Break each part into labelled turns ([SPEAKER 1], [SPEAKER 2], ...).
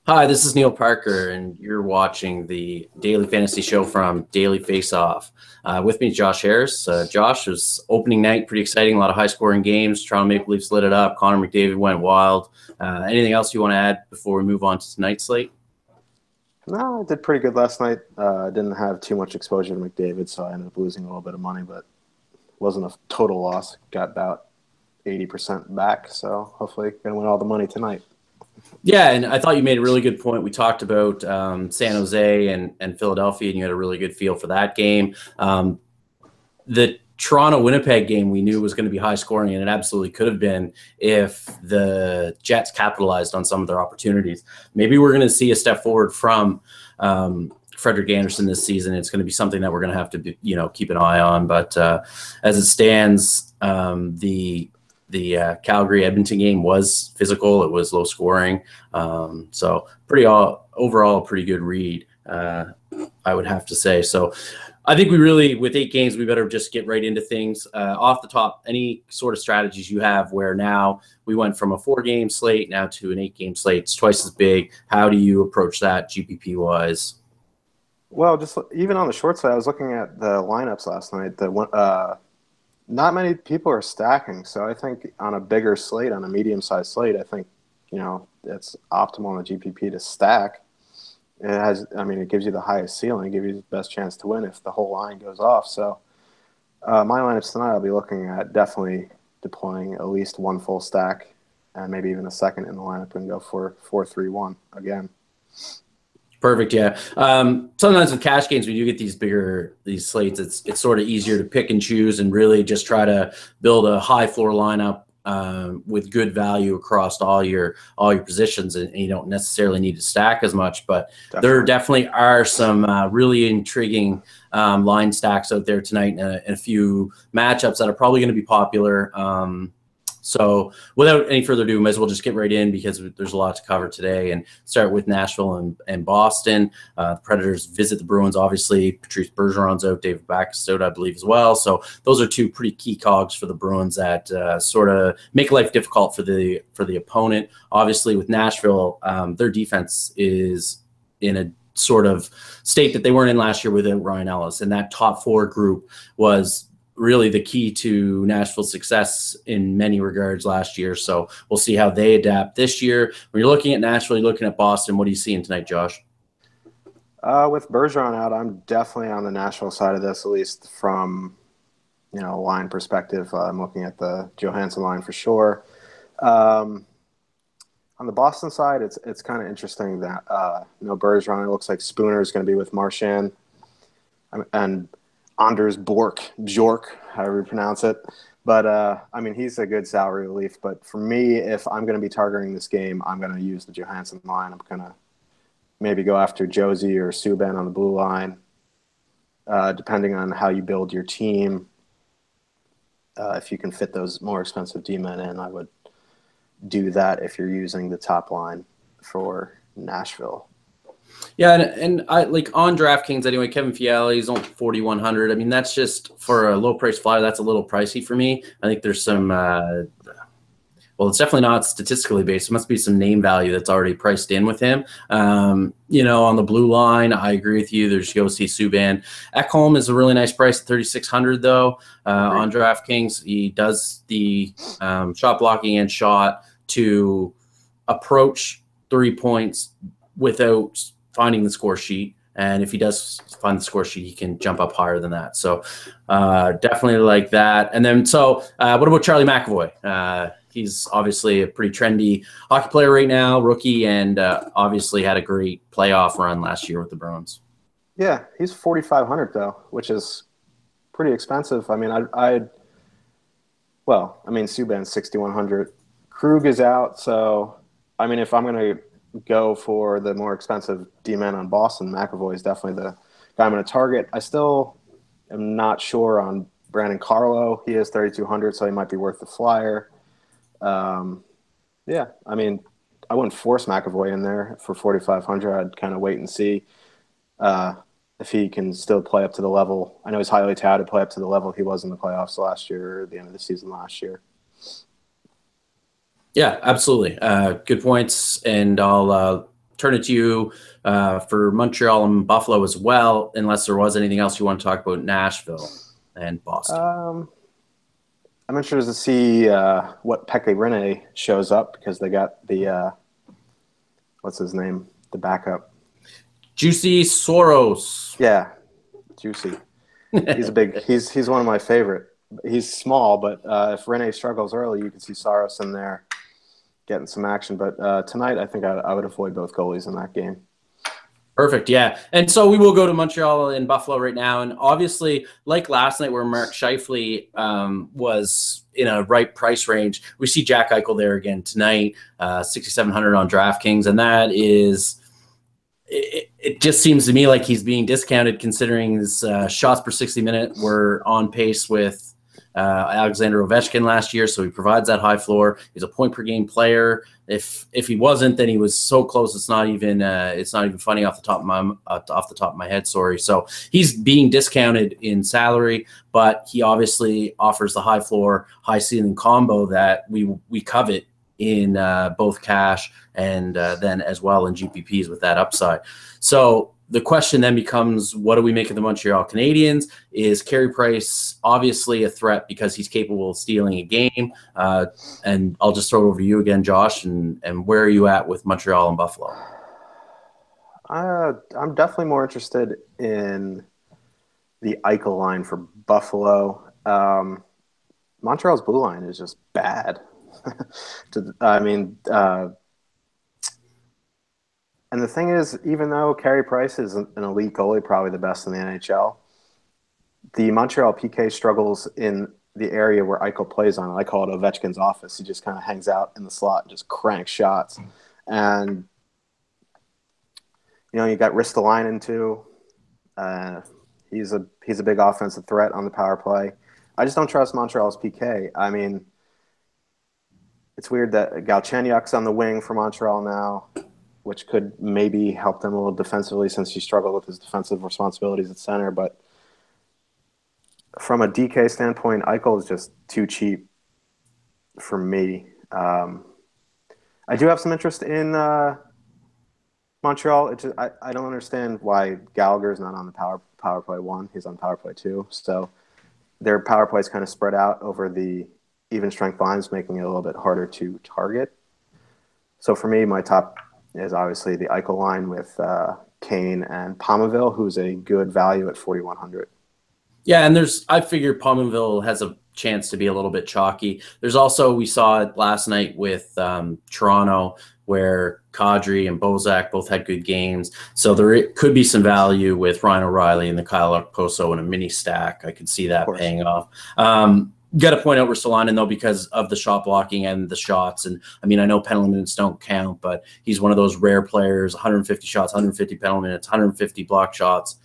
[SPEAKER 1] Hi, this is Neil Parker, and you're watching the Daily Fantasy Show from Daily Faceoff. With me, Josh Harris. Josh, was opening night, pretty exciting, a lot of high-scoring games. Toronto Maple Leafs lit it up. Connor McDavid went wild. Anything else you want to add before we move on to tonight's slate?
[SPEAKER 2] No, I did pretty good last night. I didn't have too much exposure to McDavid, so I ended up losing a little bit of money, but wasn't a total loss. Got about 80% back, so hopefully going to win all the money tonight.
[SPEAKER 1] Yeah, and I thought you made a really good point. We talked about San Jose and Philadelphia, and you had a really good feel for that game. The Toronto-Winnipeg game we knew was going to be high scoring, and it absolutely could have been if the Jets capitalized on some of their opportunities. Maybe we're going to see a step forward from Frederik Andersen this season. It's going to be something that we're going to have to keep an eye on. But as it stands, the Calgary-Edmonton game was physical. It was low scoring. So overall, a pretty good read, I would have to say. So I think with 8 games, we better just get right into things. Off the top, any sort of strategies you have where now we went from a 4-game slate now to an 8-game slate. It's twice as big. How do you approach that GPP-wise?
[SPEAKER 2] Well, just even on the short side, I was looking at the lineups last night. Not many people are stacking, so I think on a bigger slate, on a medium-sized slate, I think it's optimal on the GPP to stack. It gives you the highest ceiling, gives you the best chance to win if the whole line goes off. So my lineups tonight, I'll be looking at definitely deploying at least one full stack and maybe even a second in the lineup and go for 4-3-1 again.
[SPEAKER 1] Perfect. Yeah. Sometimes with cash games, when you get these slates, it's sort of easier to pick and choose and really just try to build a high floor lineup with good value across all your positions, and you don't necessarily need to stack as much. But there definitely are some really intriguing line stacks out there tonight, and a few matchups that are probably going to be popular. So without any further ado, might as well just get right in because there's a lot to cover today, and start with Nashville and Boston. The Predators visit the Bruins. Obviously, Patrice Bergeron's out, David Backes out, I believe, as well. So those are two pretty key cogs for the Bruins that sort of make life difficult for the opponent. Obviously, with Nashville, their defense is in a sort of state that they weren't in last year without Ryan Ellis, and that top 4 group was really the key to Nashville's success in many regards last year. So we'll see how they adapt this year. When you're looking at Nashville, you're looking at Boston. What are you seeing tonight, Josh?
[SPEAKER 2] With Bergeron out, I'm definitely on the Nashville side of this, at least from line perspective. I'm looking at the Johansson line for sure. On the Boston side, it's kind of interesting that Bergeron. It looks like Spooner is going to be with Marchand, and Anders Bjork, however you pronounce it. But, he's a good salary relief. But for me, if I'm going to be targeting this game, I'm going to use the Johansson line. I'm going to maybe go after Josie or Subban on the blue line, depending on how you build your team. If you can fit those more expensive D-men in, I would do that if you're using the top line for Nashville.
[SPEAKER 1] Yeah, and I like on DraftKings anyway. Kevin Fiala, he's only 4,100. I mean, that's just for a low price flyer. That's a little pricey for me. I think there's some. It's definitely not statistically based. There must be some name value that's already priced in with him. On the blue line, I agree with you. There's Yossi Subban. Ekholm is a really nice price at 3,600 though. On DraftKings, he does the shot blocking and shot to approach 3 points without finding the score sheet, and if he does find the score sheet, he can jump up higher than that. So definitely like that. And then what about Charlie McAvoy? He's obviously a pretty trendy hockey player right now, rookie, and obviously had a great playoff run last year with the Bruins.
[SPEAKER 2] Yeah, he's 4,500 though, which is pretty expensive. I mean, Subban's 6,100. Krug is out, so if I'm going to go for the more expensive D-man on Boston, McAvoy is definitely the guy I'm going to target. I still am not sure on Brandon Carlo. He is 3,200, so he might be worth the flyer. I wouldn't force McAvoy in there for 4,500. I'd kind of wait and see if he can still play up to the level. I know he's highly touted, play up to the level he was in the playoffs last year, or the end of the season last year.
[SPEAKER 1] Yeah, absolutely. Good points. And I'll turn it to you for Montreal and Buffalo as well, unless there was anything else you want to talk about Nashville and Boston.
[SPEAKER 2] I'm interested to see what Peke Rinne shows up, because they got the what's his name, the backup,
[SPEAKER 1] Juicy Soros.
[SPEAKER 2] Yeah, Juicy. He's a big. He's one of my favorite. He's small, but if Rinne struggles early, you can see Soros in there getting some action. But tonight, I think I would avoid both goalies in that game.
[SPEAKER 1] Perfect, yeah. And so we will go to Montreal and Buffalo right now. And obviously, like last night where Mark Scheifele was in a right price range, we see Jack Eichel there again tonight, 6,700 on DraftKings. And that is, it just seems to me like he's being discounted considering his shots per 60 minute were on pace with Alexander Ovechkin last year, so he provides that high floor. He's a point per game player. If he wasn't, then he was so close. It's not even funny off the top of my head. Sorry. So he's being discounted in salary, but he obviously offers the high floor, high ceiling combo that we covet in both cash and then as well in GPPs with that upside. So the question then becomes, what do we make of the Montreal Canadiens? Is Carey Price obviously a threat because he's capable of stealing a game? And I'll just throw it over to you again, Josh, and where are you at with Montreal and Buffalo?
[SPEAKER 2] I'm definitely more interested in the Eichel line for Buffalo. Montreal's blue line is just bad. And the thing is, even though Carey Price is an elite goalie, probably the best in the NHL, the Montreal PK struggles in the area where Eichel plays on. I call it Ovechkin's office. He just kind of hangs out in the slot and just cranks shots. And, you got Ristolainen too. He's a big offensive threat on the power play. I just don't trust Montreal's PK. I mean, it's weird that Galchenyuk's on the wing for Montreal now, which could maybe help them a little defensively since he struggled with his defensive responsibilities at center. But from a DK standpoint, Eichel is just too cheap for me. I do have some interest in Montreal. I don't understand why Gallagher's not on the power play one. He's on power play two. So their power play is kind of spread out over the even strength lines, making it a little bit harder to target. So for me, my top is obviously the Eichel line with Kane and Palmaville, who's a good value at 4,100.
[SPEAKER 1] Yeah, and I figure Palmaville has a chance to be a little bit chalky. There's also, we saw it last night with Toronto, where Kadri and Bozak both had good games. So there could be some value with Ryan O'Reilly and the Kyle Okposo in a mini stack. I could see that paying off. Got to point out Ristolainen, though, because of the shot blocking and the shots. And, I mean, I know penalty minutes don't count, but he's one of those rare players, 150 shots, 150 penalty minutes, 150 block shots.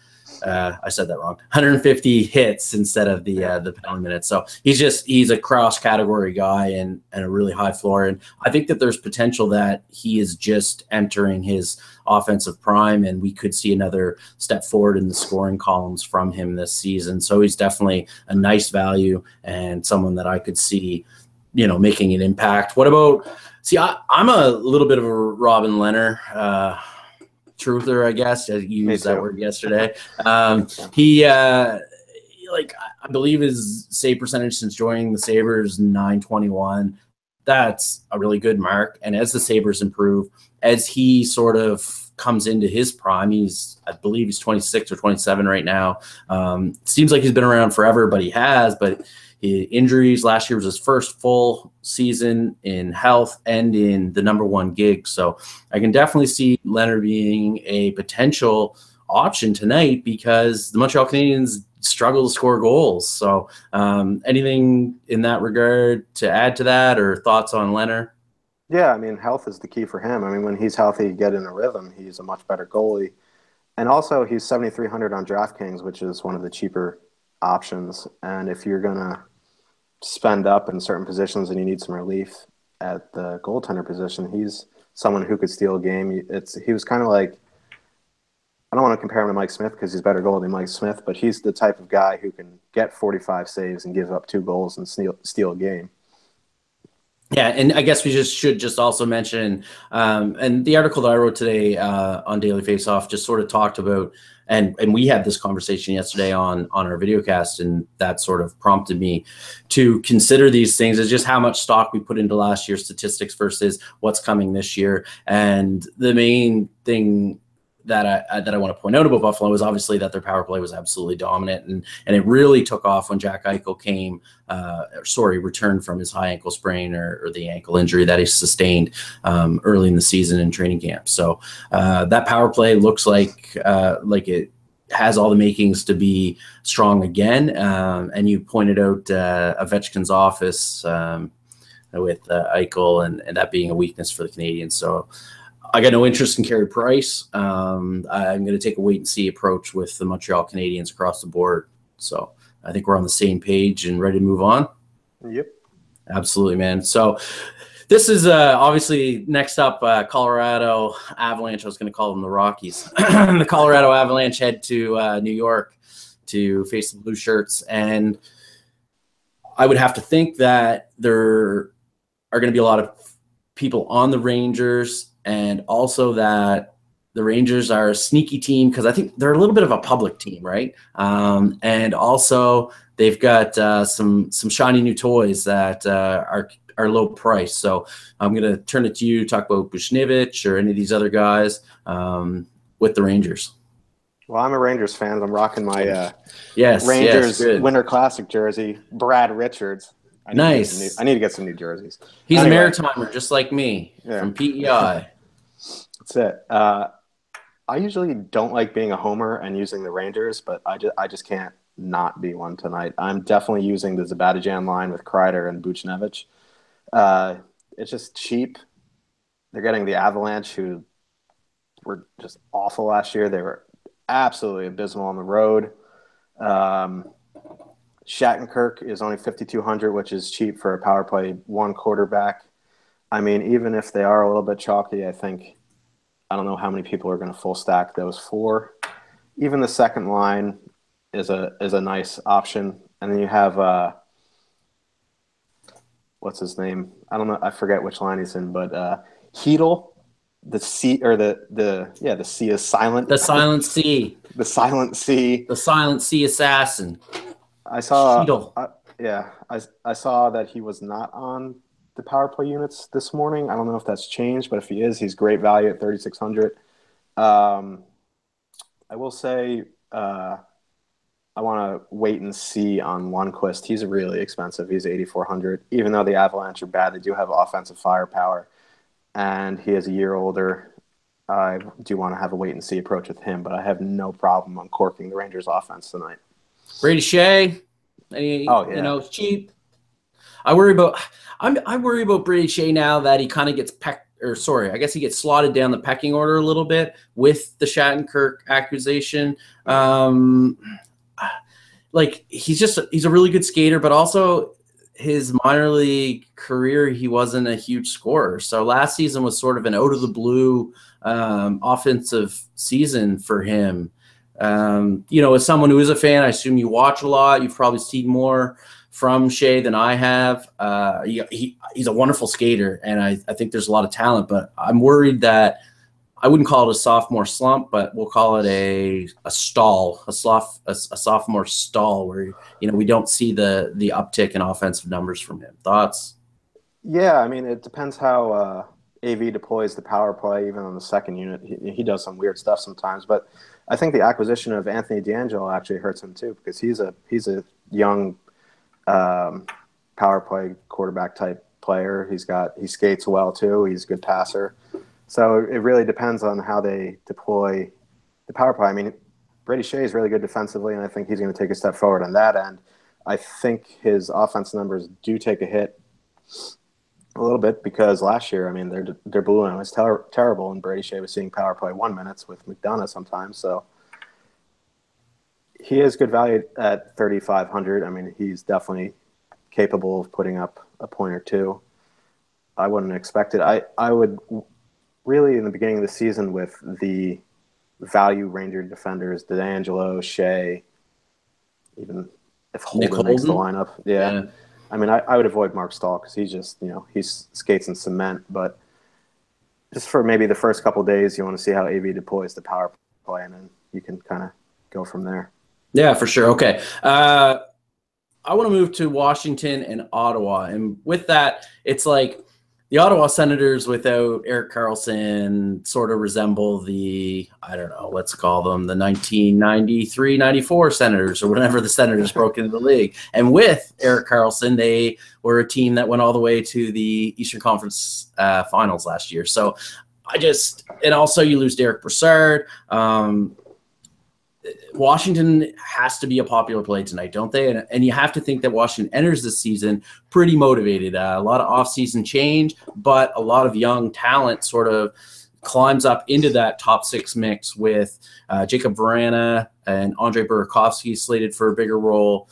[SPEAKER 1] I said that wrong. 150 hits instead of the penalty minutes. So he's a cross-category guy and a really high floor. And I think that there's potential that he is just entering his offensive prime, and we could see another step forward in the scoring columns from him this season. So he's definitely a nice value and someone that I could see, making an impact. What about – see, I'm a little bit of a Robin Lehner truther, I guess. I used that word yesterday. He, I believe his save percentage since joining the Sabres, 921. That's a really good mark. And as the Sabres improve, as he sort of comes into his prime, I believe he's 26 or 27 right now. Seems like he's been around forever, but he has. But injuries last year was his first full season in health and in the number one gig. So I can definitely see Leonard being a potential option tonight because the Montreal Canadiens struggle to score goals. So anything in that regard to add to that or thoughts on Leonard?
[SPEAKER 2] Yeah, I mean, health is the key for him. I mean, when he's healthy, get in a rhythm, he's a much better goalie. And also he's 7,300 on DraftKings, which is one of the cheaper options. And if you're going to spend up in certain positions and you need some relief at the goaltender position, he's someone who could steal a game. He was kind of like, I don't want to compare him to Mike Smith because he's better goalie than Mike Smith, but he's the type of guy who can get 45 saves and give up 2 goals and steal a game.
[SPEAKER 1] Yeah, and I guess we should also mention, and the article that I wrote today on Daily Faceoff just sort of talked about, and we had this conversation yesterday on our videocast, and that sort of prompted me to consider these things as just how much stock we put into last year's statistics versus what's coming this year. And the main thing that I want to point out about Buffalo is obviously that their power play was absolutely dominant, and it really took off when Jack Eichel returned from his high ankle sprain or the ankle injury that he sustained early in the season in training camp. So that power play looks like it has all the makings to be strong again. And you pointed out Ovechkin's office with Eichel and that being a weakness for the Canadiens. So I got no interest in Carey Price. I'm going to take a wait and see approach with the Montreal Canadiens across the board. So I think we're on the same page and ready to move on.
[SPEAKER 2] Yep.
[SPEAKER 1] Absolutely, man. So this is obviously next up, Colorado Avalanche. I was going to call them the Rockies. The Colorado Avalanche head to New York to face the Blue Shirts. And I would have to think that there are going to be a lot of people on the Rangers, and also that the Rangers are a sneaky team because I think they're a little bit of a public team, right? And also they've got some shiny new toys that are low price. So I'm going to turn it to you to talk about Buchnevich or any of these other guys with the Rangers.
[SPEAKER 2] Well, I'm a Rangers fan. I'm rocking my
[SPEAKER 1] Rangers
[SPEAKER 2] Winter Classic jersey, Brad Richards. I need to get some new jerseys.
[SPEAKER 1] He's a Maritimer, just like me, from PEI.
[SPEAKER 2] That's it. I usually don't like being a homer and using the Rangers, but I just can't not be one tonight. I'm definitely using the Zibanejad line with Kreider and Buchnevich. It's just cheap. They're getting the Avalanche, who were just awful last year. They were absolutely abysmal on the road. Shattenkirk is only $5,200, which is cheap for a power play one quarterback. I mean, even if they are a little bit chalky, I don't know how many people are going to full stack those four. Even the second line is a nice option. And then you have what's his name? I don't know. I forget which line he's in, but Hedl, the C or the C is silent.
[SPEAKER 1] The silent C.
[SPEAKER 2] The silent C.
[SPEAKER 1] The silent C assassin.
[SPEAKER 2] I saw I saw that he was not on the power play units this morning. I don't know if that's changed, but if he is, he's great value at $3,600. I will say I want to wait and see on Lundqvist. He's really expensive. He's $8,400. Even though the Avalanche are bad, they do have offensive firepower, and he is a year older. I do want to have a wait and see approach with him, but I have no problem uncorking the Rangers offense tonight.
[SPEAKER 1] Brady Shea, cheap. I worry about Brady Shea now that he kind of gets I guess he gets slotted down the pecking order a little bit with the Shattenkirk accusation. He's a really good skater, but also his minor league career, he wasn't a huge scorer. So last season was sort of an out of the blue offensive season for him. As someone who is a fan, I assume you watch a lot. You've probably seen more from Shea than I have. He's a wonderful skater, and I think there's a lot of talent, but I'm worried that I wouldn't call it a sophomore slump, but we'll call it a stall, a sophomore stall where, we don't see the uptick in offensive numbers from him. Thoughts?
[SPEAKER 2] Yeah, I mean, it depends how AV deploys the power play, even on the second unit. He does some weird stuff sometimes, but I think the acquisition of Anthony DeAngelo actually hurts him too, because he's a young power play quarterback type player. He skates well too. He's a good passer. So it really depends on how they deploy the power play. I mean, Brady Shea is really good defensively, and I think he's going to take a step forward on that end. I think his offense numbers do take a hit a little bit because last year, I mean, their blue line was terrible, and Brady Shea was seeing power play 1 minutes with McDonough sometimes. So he is good value at $3,500. I mean, he's definitely capable of putting up a point or two. I wouldn't expect it. I would really, in the beginning of the season, with the value Ranger defenders, DeAngelo, Shea, even if Holden makes the lineup. Yeah. I mean, I would avoid Mark Stahl because he's just, he skates in cement. But just for maybe the first couple of days, you want to see how AV deploys the power play, and then you can kind of go from there.
[SPEAKER 1] Yeah, for sure. Okay. I want to move to Washington and Ottawa. And with that, it's like the Ottawa Senators without Erik Karlsson sort of resemble the, I don't know, let's call them the 1993-94 Senators or whenever the Senators broke into the league. And with Erik Karlsson, they were a team that went all the way to the Eastern Conference Finals last year. So and also you lose Derek Brassard. Washington has to be a popular play tonight, don't they? And you have to think that Washington enters this season pretty motivated. A lot of offseason change, but a lot of young talent sort of climbs up into that top six mix with Jacob Vrana and Andre Burakovsky slated for a bigger role.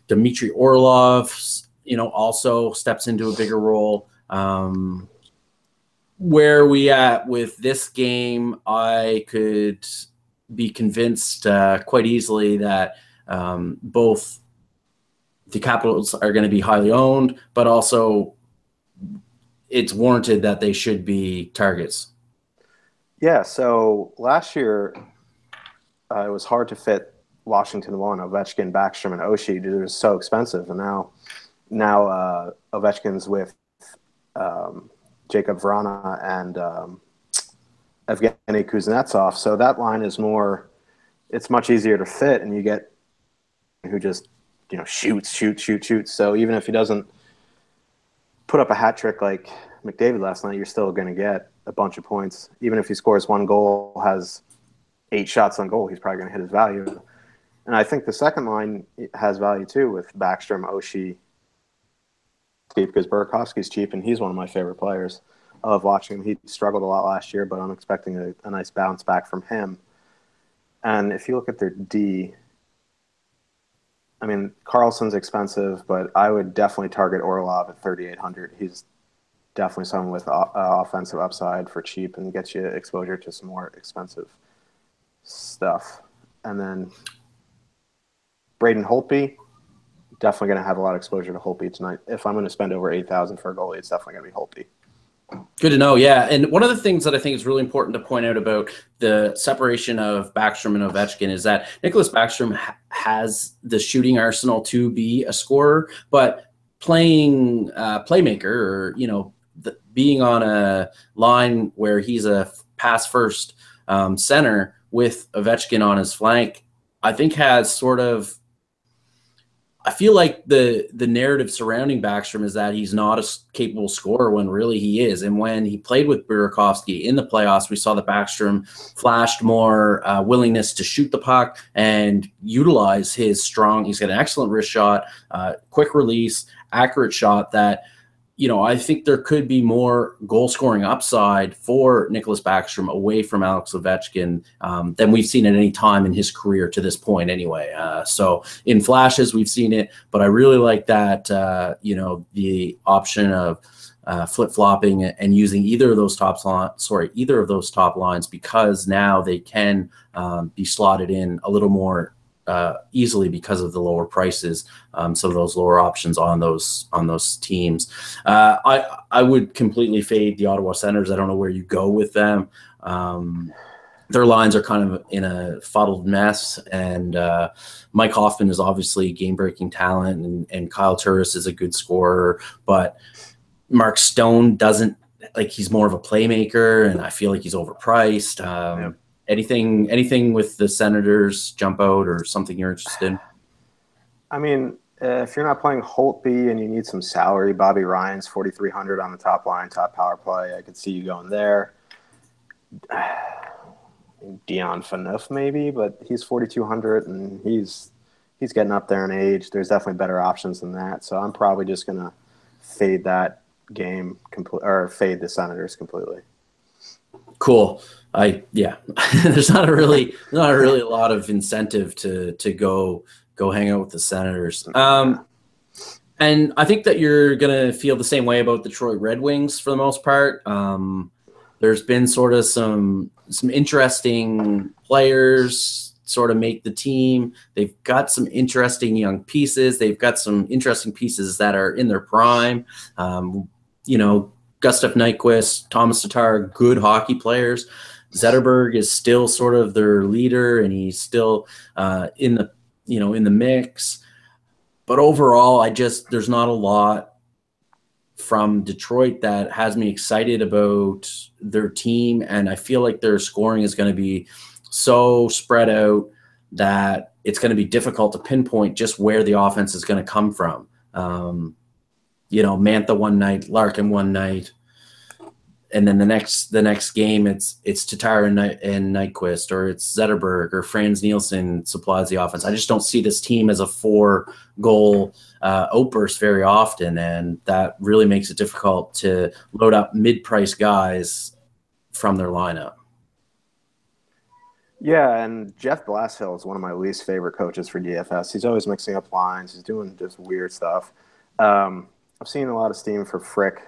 [SPEAKER 1] Dmitry Orlov, also steps into a bigger role. Where are we at with this game? I could be convinced quite easily that both the Capitals are going to be highly owned, but also it's warranted that they should be targets. Yeah,
[SPEAKER 2] so last year it was hard to fit Washington one, Ovechkin, Backstrom, and Oshie. They were so expensive, and now Ovechkin's with Jacob Vrana and Evgeny Kuznetsov. So that line is it's much easier to fit, and you get who just shoots. So even if he doesn't put up a hat trick like McDavid last night, you're still going to get a bunch of points. Even if he scores one goal, has 8 shots on goal, he's probably going to hit his value. And I think the second line has value too with Backstrom, Oshie, because Burakovsky's cheap, and he's one of my favorite players. I love watching him. He struggled a lot last year, but I'm expecting a nice bounce back from him. And if you look at their D, I mean, Karlsson's expensive, but I would definitely target Orlov at 3,800. He's definitely someone with offensive upside for cheap and gets you exposure to some more expensive stuff. And then Braden Holtby, definitely going to have a lot of exposure to Holtby tonight. If I'm going to spend over $8,000 for a goalie, it's definitely going to be Holtby.
[SPEAKER 1] Good to know, yeah. And one of the things that I think is really important to point out about the separation of Backstrom and Ovechkin is that Nicholas Backstrom has the shooting arsenal to be a scorer, but playing playmaker or, being on a line where he's a pass-first center with Ovechkin on his flank, I think has sort of – I feel like the narrative surrounding Backstrom is that he's not a capable scorer when really he is. And when he played with Burakovsky in the playoffs, we saw that Backstrom flashed more willingness to shoot the puck and utilize his he's got an excellent wrist shot, quick release, accurate shot that, I think there could be more goal scoring upside for Nicholas Backstrom away from Alex Ovechkin than we've seen at any time in his career to this point anyway. So in flashes, we've seen it, but I really like that, the option of flip-flopping and using either of those top lines because now they can be slotted in a little more easily because of the lower prices, some of those lower options on those teams. I would completely fade the Ottawa Senators. I don't know where you go with them. Their lines are kind of in a fuddled mess, and Mike Hoffman is obviously game-breaking talent, and Kyle Turris is a good scorer, but Mark Stone he's more of a playmaker, and I feel like he's overpriced. Yeah. Anything with the Senators jump out or something you're interested in?
[SPEAKER 2] I mean, if you're not playing Holtby and you need some salary, Bobby Ryan's 4,300 on the top line, top power play. I could see you going there. Dion Phaneuf maybe, but he's 4,200 and he's getting up there in age. There's definitely better options than that. So I'm probably just gonna fade that game or fade the Senators completely.
[SPEAKER 1] Cool. There's not really a lot of incentive to go hang out with the Senators. And I think that you're gonna feel the same way about the Detroit Red Wings for the most part. There's been sort of some interesting players sort of make the team. They've got some interesting young pieces. They've got some interesting pieces that are in their prime. Gustav Nyquist, Thomas Tatar, good hockey players. Zetterberg is still sort of their leader, and he's still in the mix. But overall, there's not a lot from Detroit that has me excited about their team, and I feel like their scoring is going to be so spread out that it's going to be difficult to pinpoint just where the offense is going to come from. Mantha one night, Larkin one night, and then the next game it's Tatar and Nyquist, or it's Zetterberg, or Franz Nielsen supplies the offense. I just don't see this team as a 4-goal outburst very often, and that really makes it difficult to load up mid-price guys from their lineup.
[SPEAKER 2] Yeah, and Jeff Blashill is one of my least favorite coaches for DFS. He's always mixing up lines. He's doing just weird stuff. I've seen a lot of steam for Frick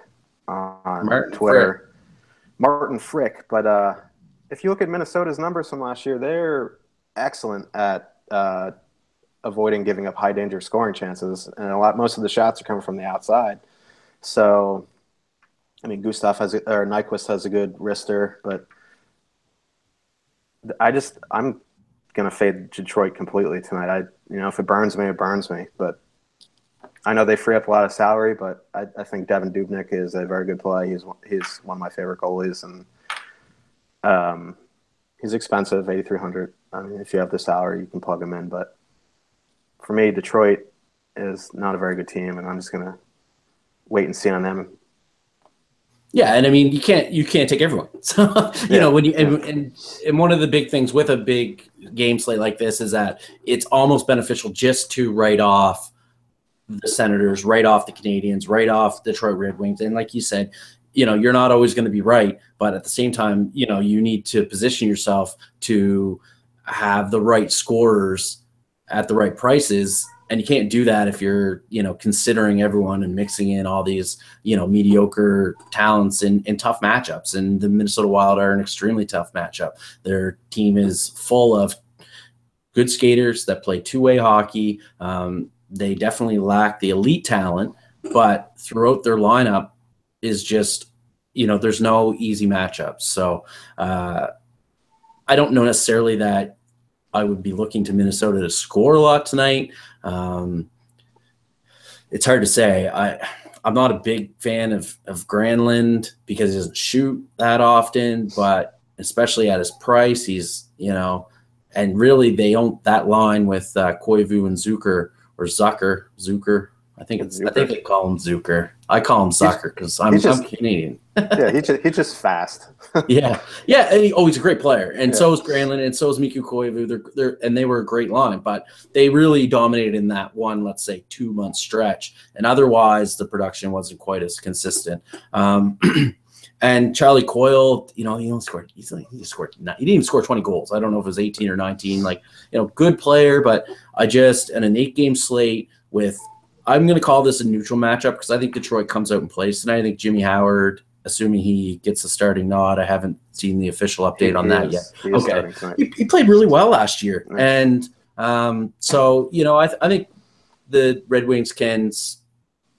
[SPEAKER 2] on Twitter. Martin Frick. But if you look at Minnesota's numbers from last year, they're excellent at avoiding giving up high-danger scoring chances. And most of the shots are coming from the outside. So, I mean, Nyquist has a good wrister, but I'm going to fade Detroit completely tonight. If it burns me, it burns me. But I know they free up a lot of salary, but I think Devin Dubnyk is a very good play. He's one of my favorite goalies, and he's expensive, $8,300. I mean, if you have the salary, you can plug him in. But for me, Detroit is not a very good team, and I'm just going to wait and see on them.
[SPEAKER 1] Yeah, and I mean, you can't take everyone. So when you and one of the big things with a big game slate like this is that it's almost beneficial just to write off the Senators, write off the Canadiens, write off Detroit Red Wings, and like you said, you're not always going to be right, but at the same time, you need to position yourself to have the right scorers at the right prices. And you can't do that if you're, considering everyone and mixing in all these, mediocre talents in tough matchups. And the Minnesota Wild are an extremely tough matchup. Their team is full of good skaters that play two-way hockey. They definitely lack the elite talent, but throughout their lineup is just, there's no easy matchups. So I don't know necessarily that I would be looking to Minnesota to score a lot tonight. It's hard to say. I'm not a big fan of Granlund because he doesn't shoot that often, but especially at his price, he's, and really they own that line with Koivu and Zucker or Zucker. I think they call him Zucker. I call him Zucker because I'm Canadian.
[SPEAKER 2] Yeah, he's just fast.
[SPEAKER 1] yeah. And he's a great player, and so is Granlund, and so is Mikko Koivu. They were a great line, but they really dominated in that one, let's say, 2-month stretch, and otherwise the production wasn't quite as consistent. And Charlie Coyle, he only scored. He didn't even score 20 goals. I don't know if it was 18 or 19. Good player, but an 8-game slate with. I'm going to call this a neutral matchup because I think Detroit comes out and plays tonight. I think Jimmy Howard, assuming he gets a starting nod, I haven't seen the official update on that yet. Okay, he played really well last year, and so I think the Red Wings can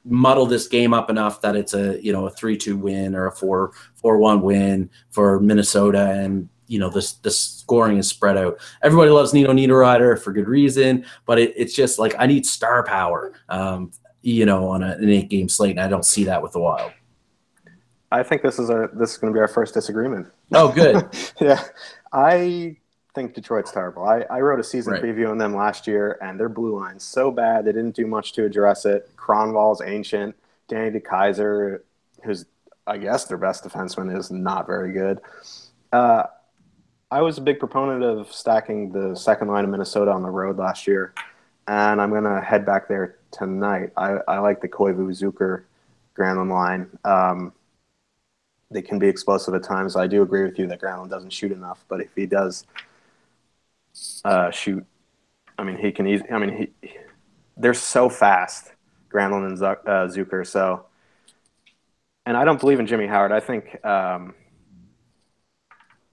[SPEAKER 1] muddle this game up enough that it's a 3-2 win or a 4-1 win for Minnesota, and the scoring is spread out. Everybody loves Nino Niederreiter for good reason, but it's just like I need star power, on an 8-game slate, and I don't see that with the Wild.
[SPEAKER 2] I think this is going to be our first disagreement.
[SPEAKER 1] Oh, good.
[SPEAKER 2] Yeah, I think Detroit's terrible. I wrote a season preview on them last year, and their blue line's so bad they didn't do much to address it. Kronwall's ancient. Danny DeKeyser, who's I guess their best defenseman, is not very good. I was a big proponent of stacking the second line of Minnesota on the road last year, and I'm going to head back there tonight. I like the Koivu, Zucker, Granlund line. They can be explosive at times. I do agree with you that Granlund doesn't shoot enough, but if he does shoot, I mean, he can easily. I mean, they're so fast, Granlund and Zucker. So, and I don't believe in Jimmy Howard. I think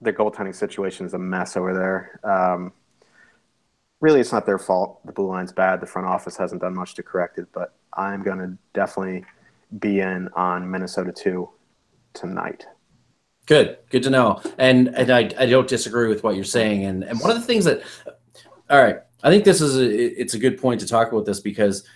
[SPEAKER 2] their goaltending situation is a mess over there. really, it's not their fault. The blue line's bad. The front office hasn't done much to correct it, but I'm going to definitely be in on Minnesota 2 tonight.
[SPEAKER 1] Good to know. And I don't disagree with what you're saying. And one of the things that, all right, I think it's a good point to talk about this, because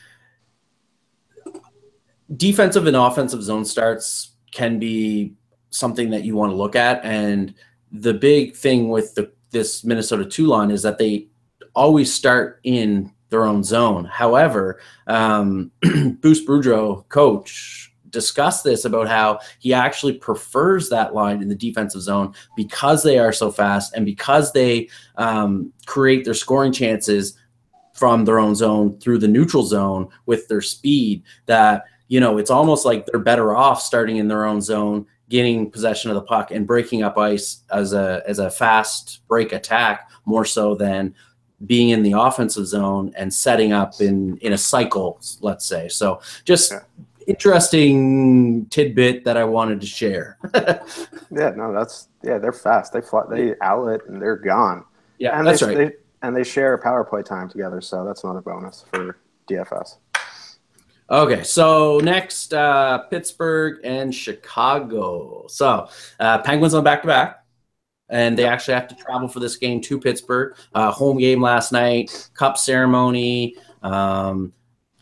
[SPEAKER 1] defensive and offensive zone starts can be something that you want to look at. And the big thing with this Minnesota 2 line is that they always start in their own zone. However, Bruce Boudreau, coach, discussed this about how he actually prefers that line in the defensive zone because they are so fast and because they create their scoring chances from their own zone through the neutral zone with their speed, that, you know, it's almost like they're better off starting in their own zone, getting possession of the puck and breaking up ice as a fast break attack, more so than being in the offensive zone and setting up in a cycle, let's say. So just interesting tidbit that I wanted to share.
[SPEAKER 2] They're fast. They fly, they outlet and they're gone.
[SPEAKER 1] Yeah,
[SPEAKER 2] and
[SPEAKER 1] that's right.
[SPEAKER 2] They share power play time together, so that's another bonus for DFS.
[SPEAKER 1] Okay, so next, Pittsburgh and Chicago. So Penguins on back-to-back, and they actually have to travel for this game to Pittsburgh. Home game last night, cup ceremony.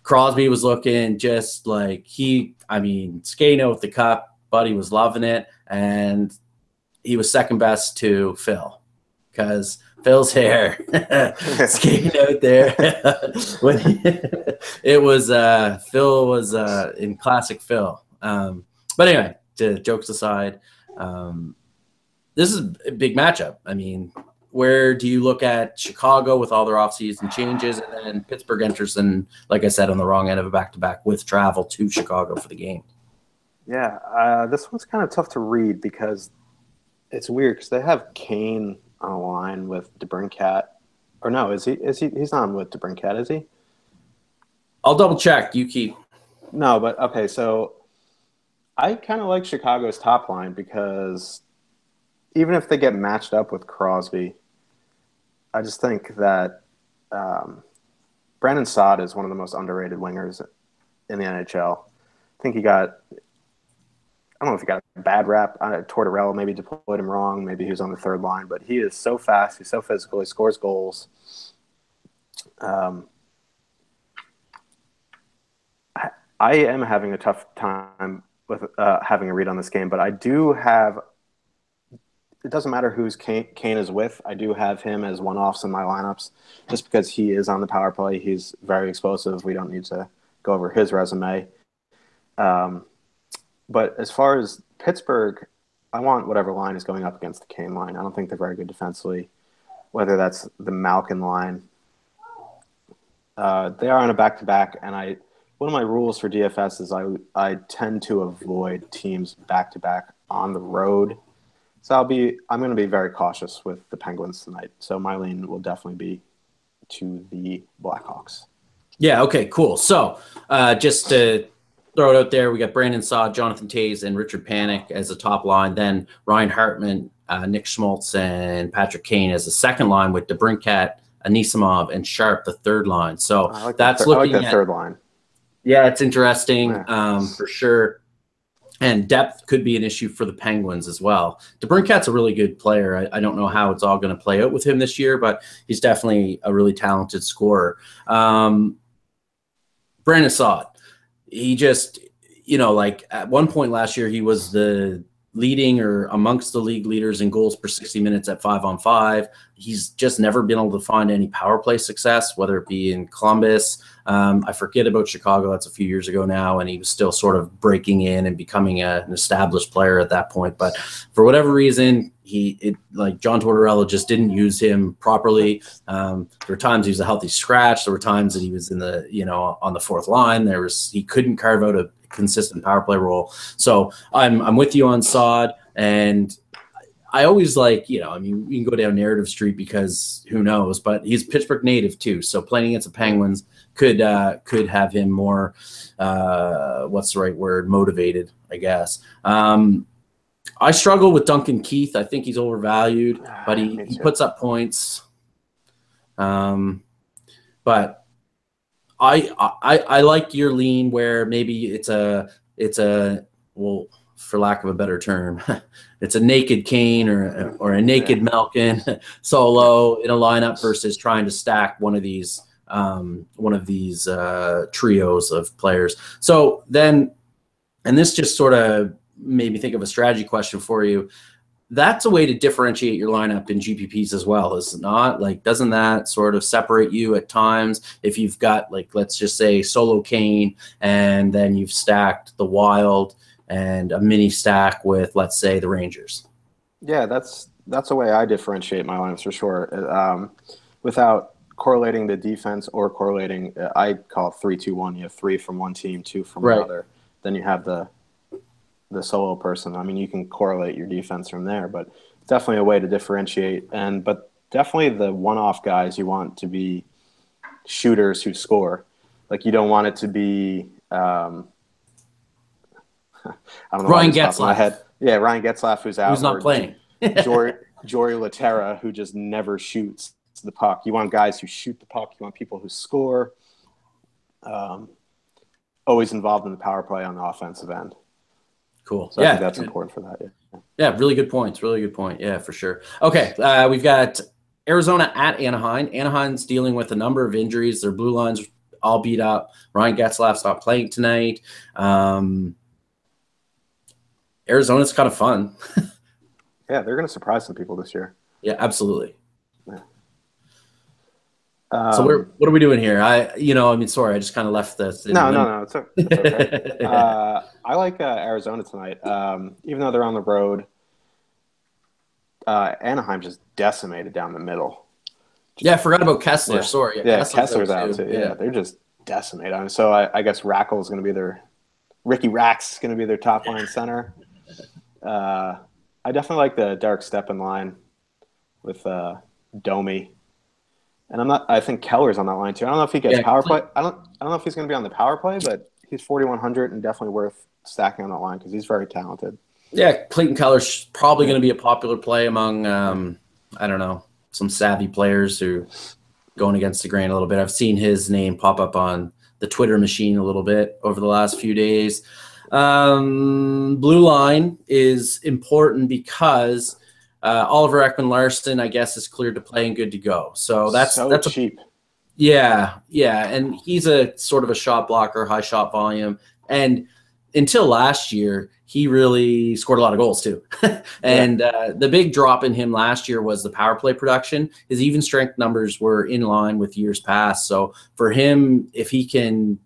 [SPEAKER 1] Crosby was looking just like skating out with the cup. Buddy was loving it, and he was second best to Phil, because Phil's hair skating out there. Phil was in classic Phil. But anyway, jokes aside, this is a big matchup. I mean, where do you look at Chicago with all their offseason changes, and then Pittsburgh enters, and like I said, on the wrong end of a back-to-back with travel to Chicago for the game?
[SPEAKER 2] Yeah, this one's kind of tough to read because it's weird because they have Kane on a line with DeBrincat. Or no, is he? He's not with DeBrincat, is he?
[SPEAKER 1] I'll double check. You keep.
[SPEAKER 2] No, but okay. So I kind of like Chicago's top line because even if they get matched up with Crosby, I just think that Brandon Saad is one of the most underrated wingers in the NHL. I think I don't know if he got a bad rap. Tortorella maybe deployed him wrong. Maybe he was on the third line. But he is so fast. He's so physical. He scores goals. I am having a tough time with having a read on this game. But I do have – it doesn't matter who's Kane is with. I do have him as one-offs in my lineups just because he is on the power play. He's very explosive. We don't need to go over his resume. But as far as Pittsburgh, I want whatever line is going up against the Kane line. I don't think they're very good defensively, whether that's the Malkin line. They are on a back-to-back, and one of my rules for DFS is I tend to avoid teams back-to-back on the road. So I'm going to be very cautious with the Penguins tonight. So my lean will definitely be to the Blackhawks.
[SPEAKER 1] Yeah, okay, cool. So just to throw it out there, we got Brandon Saad, Jonathan Toews, and Richard Panik as a top line. Then Ryan Hartman, Nick Schmaltz, and Patrick Kane as a second line, with DeBrincat, Anisimov, and Sharp the third line. So
[SPEAKER 2] I like
[SPEAKER 1] that's
[SPEAKER 2] looking at third line.
[SPEAKER 1] Yeah, it's interesting for sure. And depth could be an issue for the Penguins as well. DeBrincat's a really good player. I don't know how it's all going to play out with him this year, but he's definitely a really talented scorer. Brandon Saad, he just, at one point last year, he was the leading or amongst the league leaders in goals per 60 minutes at 5-on-5. He's just never been able to find any power play success, whether it be in Columbus. I forget about Chicago. That's a few years ago now, and he was still sort of breaking in and becoming an established player at that point. But for whatever reason, John Tortorella just didn't use him properly. There were times he was a healthy scratch. There were times that he was in the, on the fourth line. He couldn't carve out a consistent power play role. So I'm with you on Saad, and I always we can go down narrative street because who knows, but he's Pittsburgh native too. So playing against the Penguins could have him more, what's the right word? Motivated, I guess. I struggle with Duncan Keith. I think he's overvalued, but he puts up points. but I like your lean where maybe it's a well, for lack of a better term, it's a naked Kane or a naked Malkin solo in a lineup versus trying to stack one of these trios of players. So then, and this just sort of made me think of a strategy question for you. That's a way to differentiate your lineup in GPPs as well, is it not? Like, doesn't that sort of separate you at times if you've got, like, let's just say solo Kane and then you've stacked the Wild and a mini stack with, let's say, the Rangers?
[SPEAKER 2] Yeah, that's the way I differentiate my lineups for sure. Without correlating the defense or correlating, I call it 3-2-1. You have 3 from one team, 2 from another. Then you have the solo person. I mean, you can correlate your defense from there, but definitely a way to differentiate. But definitely the one-off guys you want to be shooters who score. Like, you don't want it to be I don't know.
[SPEAKER 1] Ryan Getzlaf.
[SPEAKER 2] My head. Yeah, Ryan Getzlaf, who's out.
[SPEAKER 1] Who's not playing.
[SPEAKER 2] Jory Laterra, who just never shoots the puck. You want guys who shoot the puck. You want people who score. Always involved in the power play on the offensive end.
[SPEAKER 1] Cool.
[SPEAKER 2] So I think that's important for that.
[SPEAKER 1] Yeah, really good points. Really good point. Yeah, for sure. Okay, we've got Arizona at Anaheim. Anaheim's dealing with a number of injuries. Their blue line's all beat up. Ryan Getzlaf's not playing tonight. Arizona's kind of fun.
[SPEAKER 2] Yeah, they're going to surprise some people this year.
[SPEAKER 1] Yeah, absolutely. Yeah. So what are we doing here? Sorry, I just kind of left this.
[SPEAKER 2] No, it's okay. I like Arizona tonight, even though they're on the road. Anaheim just decimated down the middle.
[SPEAKER 1] I forgot about Kessler.
[SPEAKER 2] Yeah.
[SPEAKER 1] Sorry.
[SPEAKER 2] Kessler's out too. Yeah, they're just decimated. So I guess Rackle is going to be Ricky Rack's is going to be their top line center. I definitely like the Derek Stepan line with Domi. And I think Keller's on that line too. I don't know if he gets power play. I don't know if he's going to be on the power play, but he's 4,100 and definitely worth stacking on that line because he's very talented.
[SPEAKER 1] Yeah, Clayton Keller's probably going to be a popular play among, I don't know, some savvy players who going against the grain a little bit. I've seen his name pop up on the Twitter machine a little bit over the last few days. Blue line is important because Oliver Ekman-Larsson, I guess, is cleared to play and good to go. So that's
[SPEAKER 2] cheap.
[SPEAKER 1] Yeah, and he's a sort of a shot blocker, high shot volume, and until last year, he really scored a lot of goals too. And the big drop in him last year was the power play production. His even strength numbers were in line with years past. So for him, if he can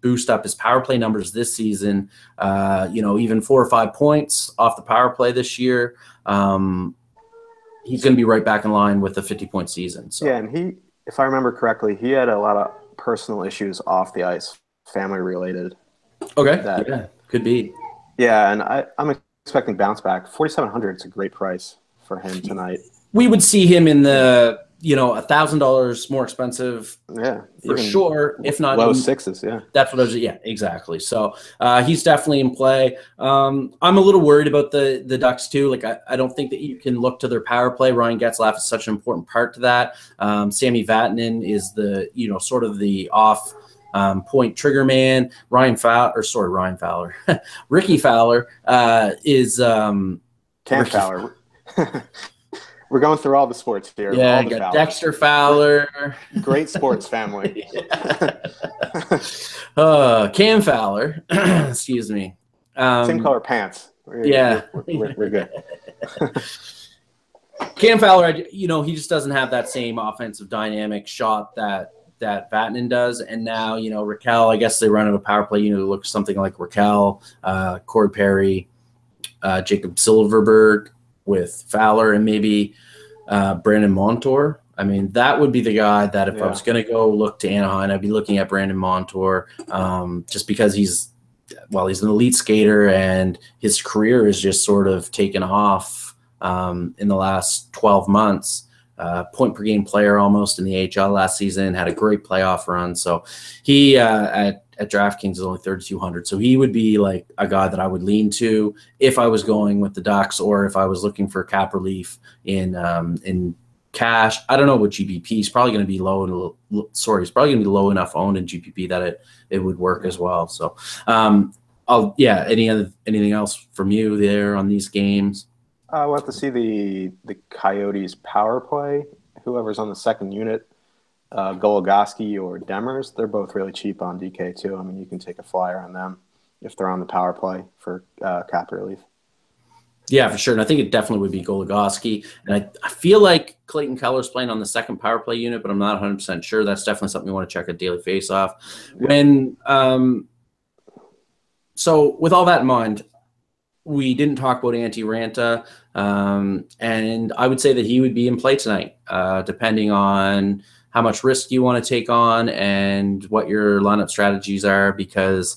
[SPEAKER 1] boost up his power play numbers this season, even 4 or 5 points off the power play this year, he's going to be right back in line with a 50-point season. So.
[SPEAKER 2] Yeah, and if I remember correctly, he had a lot of personal issues off the ice, family related.
[SPEAKER 1] Okay, could be.
[SPEAKER 2] Yeah, and I'm expecting bounce back. 4,700 is a great price for him tonight.
[SPEAKER 1] We would see him in the $1,000 more expensive.
[SPEAKER 2] Yeah,
[SPEAKER 1] for sure. If not
[SPEAKER 2] low sixes. Yeah,
[SPEAKER 1] that's what I was. Yeah, exactly. So he's definitely in play. I'm a little worried about the Ducks too. Like I don't think that you can look to their power play. Ryan Getzlaf is such an important part to that. Sammy Vatanen is the sort of the off point trigger man. Ryan Fowler. Ricky Fowler is
[SPEAKER 2] Cam Fowler. We're going through all the sports here.
[SPEAKER 1] Yeah, you got Dexter Fowler.
[SPEAKER 2] Great sports family.
[SPEAKER 1] Cam Fowler. Excuse me.
[SPEAKER 2] Same color pants. We're good.
[SPEAKER 1] Cam Fowler, he just doesn't have that same offensive dynamic shot that Vatanen does. And now, Raquel, I guess they run out of power play. Look something like Raquel, Corey Perry, Jacob Silverberg with Fowler, and maybe Brandon Montour. I mean, that would be the guy that if I was going to go look to Anaheim, I'd be looking at Brandon Montour, just because he's an elite skater and his career is just sort of taken off in the last 12 months. Point per game player almost in the AHL last season, had a great playoff run. So he at DraftKings is only 3,200. So he would be like a guy that I would lean to if I was going with the Ducks, or if I was looking for cap relief in cash. I don't know what GPP. He's probably going to be low. He's probably going to be low enough owned in GPP that it would work as well. So, anything else from you there on these games?
[SPEAKER 2] We'll have to see the Coyotes power play. Whoever's on the second unit, Goligoski or Demers, they're both really cheap on DK too. I mean, you can take a flyer on them if they're on the power play for cap relief.
[SPEAKER 1] Yeah, for sure. And I think it definitely would be Goligoski. And I feel like Clayton Keller's playing on the second power play unit, but I'm not 100% sure. That's definitely something you want to check at Daily Faceoff. So with all that in mind, we didn't talk about Antti Ranta, and I would say that he would be in play tonight, depending on how much risk you want to take on and what your lineup strategies are, because,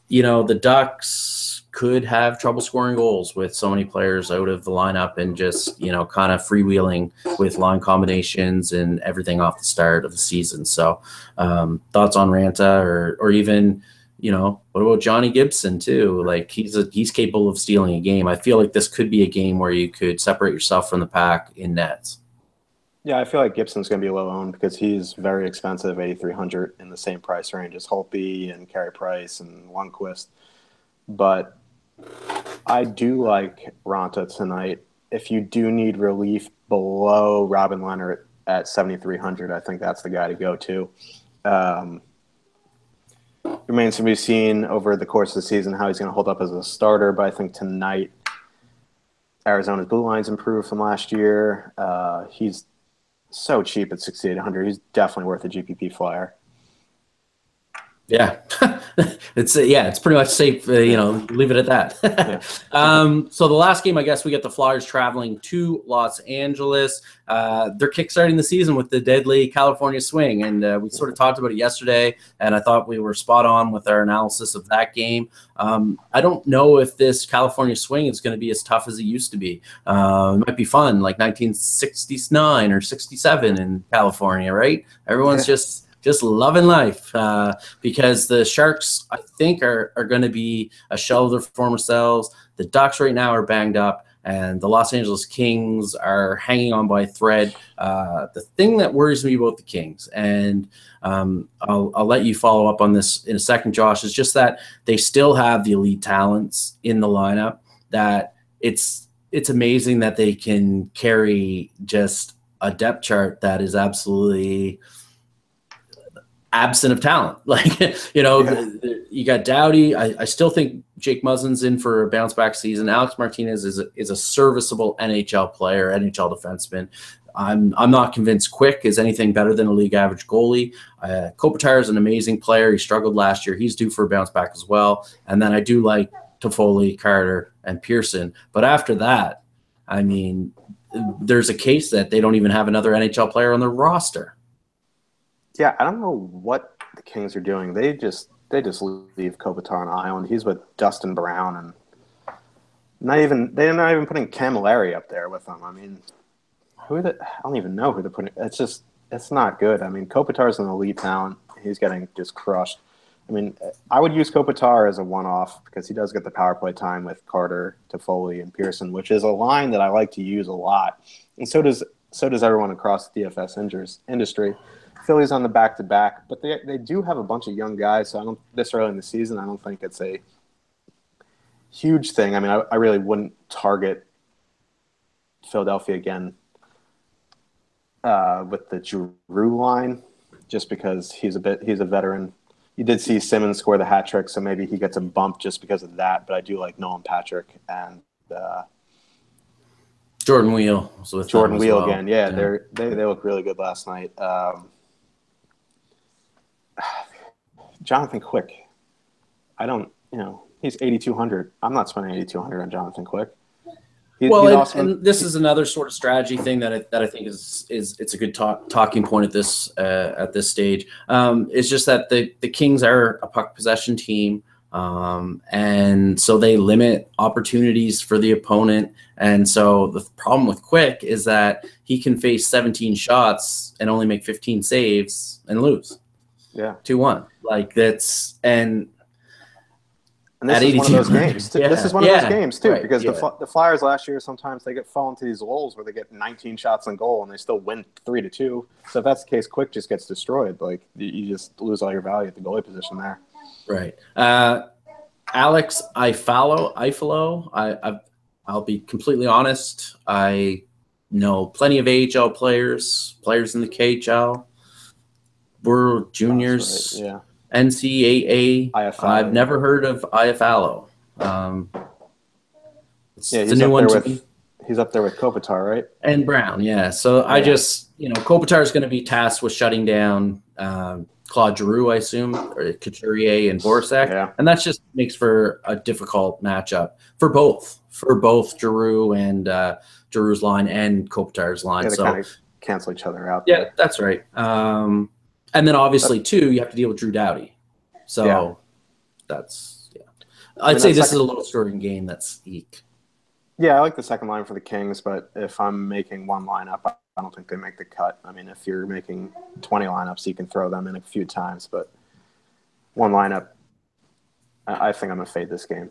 [SPEAKER 1] the Ducks could have trouble scoring goals with so many players out of the lineup and just, kind of freewheeling with line combinations and everything off the start of the season. So thoughts on Ranta or even, what about Johnny Gibson too? Like he's capable of stealing a game. I feel like this could be a game where you could separate yourself from the pack in nets.
[SPEAKER 2] Yeah, I feel like Gibson's going to be low owned because he's very expensive, 8,300 in the same price range as Holtby and Carey Price and Lundqvist. But I do like Ranta tonight. If you do need relief below Robin Leonard at 7,300, I think that's the guy to go to. Remains to be seen over the course of the season how he's going to hold up as a starter, but I think tonight Arizona's blue line's improved from last year. He's so cheap at 6,800. He's definitely worth a GPP flyer.
[SPEAKER 1] Yeah, it's pretty much safe. Leave it at that. So the last game, I guess we get the Flyers traveling to Los Angeles. They're kickstarting the season with the deadly California swing, and we sort of talked about it yesterday. And I thought we were spot on with our analysis of that game. I don't know if this California swing is going to be as tough as it used to be. It might be fun, like 1969 or 67 in California, right? Everyone's just loving life because the Sharks, I think, are going to be a shell of their former selves. The Ducks right now are banged up, and the Los Angeles Kings are hanging on by a thread. The thing that worries me about the Kings, and I'll let you follow up on this in a second, Josh, is just that they still have the elite talents in the lineup, that it's amazing that they can carry just a depth chart that is absolutely absent of talent. You got Doughty. I still think Jake Muzzin's in for a bounce back season. Alex Martinez is a serviceable NHL player, NHL defenseman. I'm not convinced Quick is anything better than a league average goalie. Kopitar is an amazing player. He struggled last year. He's due for a bounce back as well. And then I do like Toffoli, Carter, and Pearson. But after that, I mean, there's a case that they don't even have another NHL player on their roster.
[SPEAKER 2] Yeah, I don't know what the Kings are doing. They just leave Kopitar on island. He's with Dustin Brown, and they're not even putting Camilleri up there with them. I mean, I don't even know who they're putting. It's not good. I mean, Kopitar's an elite talent. He's getting just crushed. I mean, I would use Kopitar as a one-off because he does get the power play time with Carter, Toffoli, and Pearson, which is a line that I like to use a lot, and so does everyone across the DFS industry. Philly's on the back-to-back, but they do have a bunch of young guys. So this early in the season, I don't think it's a huge thing. I mean, I really wouldn't target Philadelphia again with the Giroux line, just because he's a veteran. You did see Simmons score the hat trick, so maybe he gets a bump just because of that. But I do like Nolan Patrick and
[SPEAKER 1] Jordan Wheel.
[SPEAKER 2] Jordan Wheel again. Yeah, they look really good last night. Jonathan Quick. He's 8,200. I'm not spending 8,200 on Jonathan Quick.
[SPEAKER 1] And this is another sort of strategy thing that I think is it's a good talking point at this stage. It's just that the Kings are a puck possession team, and so they limit opportunities for the opponent. And so the problem with Quick is that he can face 17 shots and only make 15 saves and lose.
[SPEAKER 2] Yeah,
[SPEAKER 1] 2-1. Like that's, and
[SPEAKER 2] And this is one of those games.
[SPEAKER 1] Yeah.
[SPEAKER 2] This is one of those games too,
[SPEAKER 1] right,
[SPEAKER 2] because the Flyers last year sometimes they fall into these holes where they get 19 shots on goal and they still win 3-2. So if that's the case, Quick just gets destroyed. Like you just lose all your value at the goalie position there.
[SPEAKER 1] Right. Alex Ifalo. I'll be completely honest. I know plenty of AHL players in the KHL. We're juniors.
[SPEAKER 2] Right. Yeah.
[SPEAKER 1] NCAA.
[SPEAKER 2] IFL,
[SPEAKER 1] I've never heard of Ifalo. It's a new one to me.
[SPEAKER 2] He's up there with Kopitar, right?
[SPEAKER 1] And Brown, yeah. So I just, Kopitar is going to be tasked with shutting down Claude Giroux, I assume, or Couturier and Voracek.
[SPEAKER 2] Yeah.
[SPEAKER 1] And that just makes for a difficult matchup for both Giroux and Giroux's line and Kopitar's line.
[SPEAKER 2] Yeah, they kind of cancel each other out.
[SPEAKER 1] Yeah, that's right. And then obviously, too, you have to deal with Drew Doughty. So that's, I'd say this is a low scoring game that's eek.
[SPEAKER 2] Yeah, I like the second line for the Kings, but if I'm making one lineup, I don't think they make the cut. I mean, if you're making 20 lineups, you can throw them in a few times, but one lineup, I think I'm going to fade this game.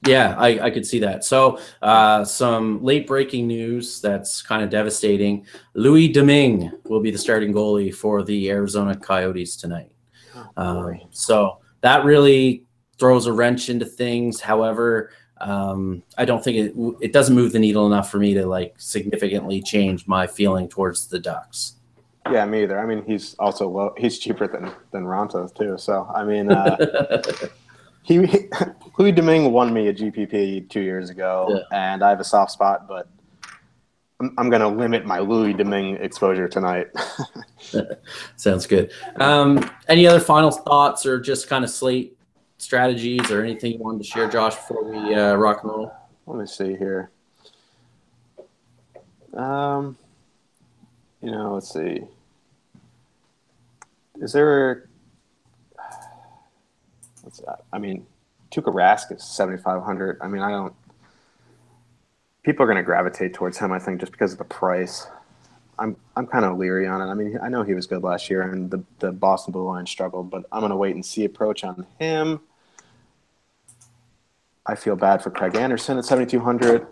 [SPEAKER 1] Yeah, I could see that. So some late breaking news that's kind of devastating. Louis Domingue will be the starting goalie for the Arizona Coyotes tonight. So that really throws a wrench into things. However, I don't think it doesn't move the needle enough for me to significantly change my feeling towards the Ducks.
[SPEAKER 2] Yeah, me either. I mean, he's also low. He's cheaper than Ronto too. So I mean, Louis Domingue won me a GPP 2 years ago, and I have a soft spot, but I'm going to limit my Louis Domingue exposure tonight.
[SPEAKER 1] Sounds good. Any other final thoughts or just kind of slate strategies or anything you wanted to share, Josh, before we rock and roll?
[SPEAKER 2] Let me see here. Let's see. Is there Tuukka Rask is 7,500. I mean, people are going to gravitate towards him, I think, just because of the price. I'm kind of leery on it. I mean, I know he was good last year, and the Boston Blue Line struggled, but I'm going to wait and see approach on him. I feel bad for Craig Anderson at 7,200.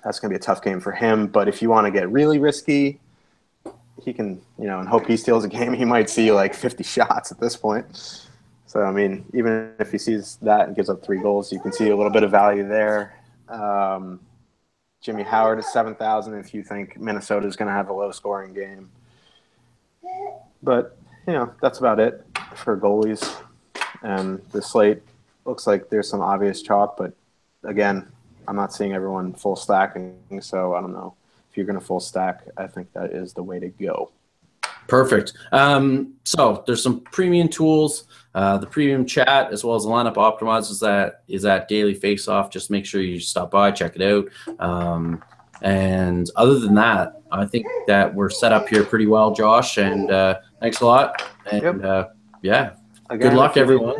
[SPEAKER 2] That's going to be a tough game for him, but if you want to get really risky, he can, and hope he steals a game. He might see 50 shots at this point. So, I mean, even if he sees that and gives up 3 goals, you can see a little bit of value there. Jimmy Howard is 7,000 if you think Minnesota is going to have a low-scoring game. But, that's about it for goalies. And the slate looks like there's some obvious chalk, but, again, I'm not seeing everyone full stacking, so I don't know. If you're going to full stack, I think that is the way to go.
[SPEAKER 1] Perfect. So there's some premium tools. The premium chat as well as the lineup optimizer is at Daily Faceoff. Just make sure you stop by, check it out. And other than that, I think that we're set up here pretty well, Josh. And thanks a lot. And
[SPEAKER 2] Again,
[SPEAKER 1] good luck, everyone.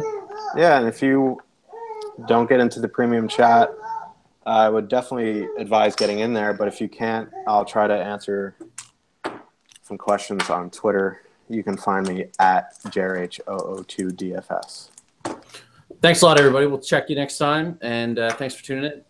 [SPEAKER 2] Yeah, and if you don't get into the premium chat, I would definitely advise getting in there. But if you can't, I'll try to answer some questions on Twitter. You can find me at JRH002DFS.
[SPEAKER 1] Thanks a lot, everybody. We'll check you next time. And thanks for tuning in.